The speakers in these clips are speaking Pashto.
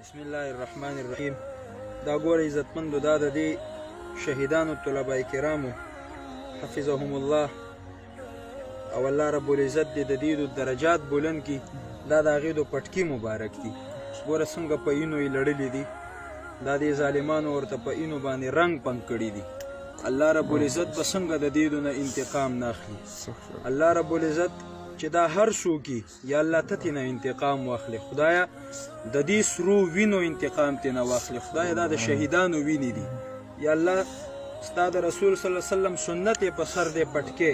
بسم الله الرحمن الرحیم. دا ګوره عزتمندو، دا د دې شهیدانو طلبه کرامو حفظهم الله او الله رب العزت دې د دې درجات بلند کړي. دا د هغې د پټکي مبارک دي. ګوره څنګه په اینو یې لړلي دي. دا دې ظالمانو ورته په اینو باندې رنګ پنګ کړي دي. الله رب العزت به څنګه د دې نه انتقام نه اخلي. الله رب العزت چې دا هر څوکي یا الله ته تېنه انتقام واخلي. خدایه د دې سرو وینو انتقام تېنه واخلي. خدایه دا د شهیدانو وینې دي. یا الله ستا د رسول صلی الله علیه وسلم سنت یې په سر دې پټکې.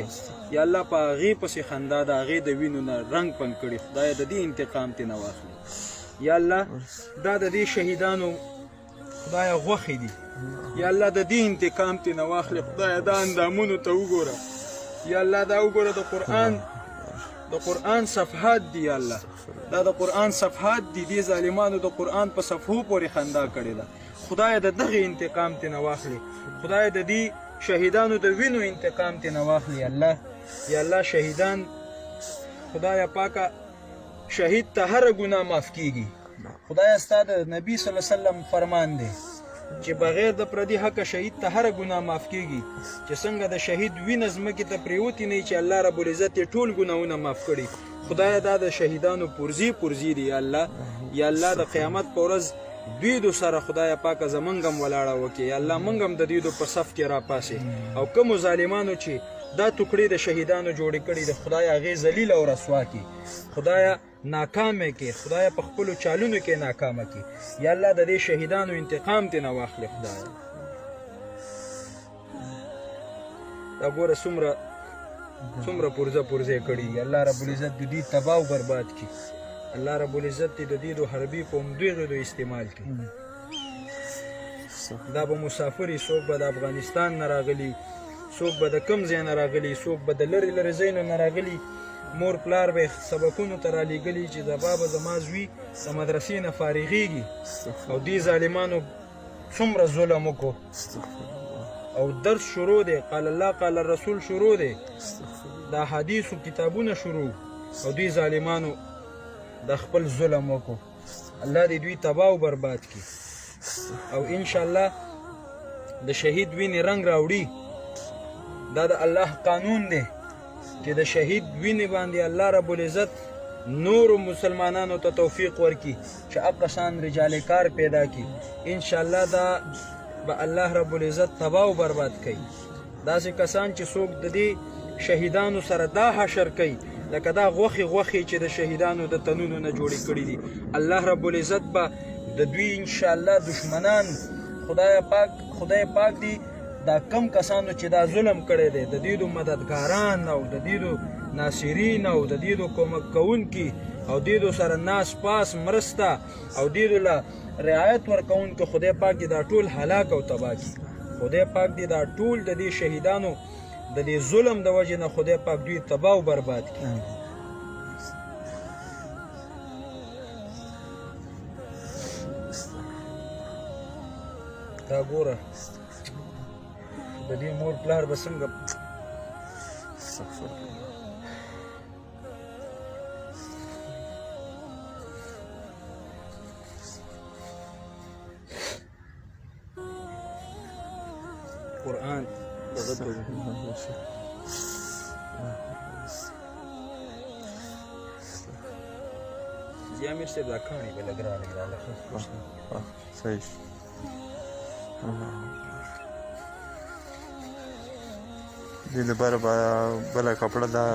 یا الله په هغې پسې خندا د هغې د وینو نه رنګ پنګ کړي. خدایه د دې انتقام تېنه واخلي. یا الله دا د دې شهیدانو خدایه غوښې دي. یا الله د دې انتقام تېنه واخلي. خدایه دا اندامونو ته وګوره. یا الله دا وګوره د قرآن صفحات دي. یا الله دا د قرآن صفحات دي. دې ظالمانو د قرآن په صفحو پورې خندا کړې ده. خدایه د دغې انتقام تېنه واخلي. خدایه د دې شهیدانو د وینو انتقام تېنه واخلي. الله یا الله شهیدان خدایه پاکه شهید ته هره ګناه معاف کیږي. خدایه ستا د نبي صلی الله علیه وسلم فرمان دی چې بغیر د پردي حقه شهید ته هره ګناه معاف کیږي. چې څنګه د شهید وینه ځمکې ته پرېوتې نه چې الله رب العزت یې ټول ګناهونه معاف کړي. خدایه دا د شهیدانو پرزي دي. یا الله یا الله د قیامت په ورځ دوی دو سره خدایه پاکه زمونږ هم ولاړه وکړي. یا الله موږ هم د دوی په صف کې راپاسې. او کومو ظالمانو چې دا ټوکړې د شهیدانو جوړې کړي د خدایه هغې ذلیله او رسوا کړي. خدایه ناکامه کې. خدایه په خپلو چالونو کې ناکامه کې. یا الله د دې شهیدانو انتقام تېنه واخلي. خدایه دا ګوره څومره پرزه کړي. الله رب العزت د دې تباه او برباد کړي. الله رب العزت د دې د حربي په همدغې استعمال کړي. دا به مسافري، څوک به د افغانستان نه راغلي، څوک به د کم ځای نه راغلي، څوک به د لرې ځایونو نه راغلي. مور پلار به سبقونو ته رالیږلي چې سبا به زما زوی د مدرسې نه فارغېږي. او دې ظالمانو څومره ظلم وکړو. او درس شروع دی، قال الله قال الرسول شروع دی، د احادیثو کتابونه شروع. او دوی ظالمانو د خپل ظلم وکړو. الله دې دوی تباه او برباد کړي. او انشاءالله د شهید وینې رنګ راوړي. دا د الله قانون دی چې د شهید وینې باندې الله رب العزت نورو مسلمانانو ته توفیق ورکړي چې هغه شان رجال کار پیدا کړي. انشاءالله دا به الله رب العزت تباه او برباد کوي. داسې کسان چې څوک د دې شهیدانو سره دا حشر کوي لکه دا غوښې چې د شهیدانو د تنونو نه جوړې کړي دي. الله رب العزت به د دوی انشاءالله دشمنان خدای پاک دی دا کم کسانو چې دا ظلم کړی دی د دې د مددګاران او د دې د ناصرین او د دې د کومک کوونکي او دې د سره ناس پاس مرسته او دې له رعایت ورکوونکي خدای پاک دې دا ټول هلاک او تباه کړي. خدای پاک دې دا ټول د دې شهیدانو د دې ظلم د وجې نه خدای پاک دوی تباه او برباد کړي. دا ګوره د دې مور پلار به څنګه قرآن زی امیر صاحب دا کاڼي به لږ راغی صحیح. دې لپاره به بله کپړه دا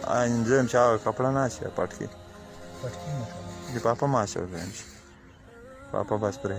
انځم چې هغه کپړه نه شي پټکي د پاپا ما شو پاپا بس پرې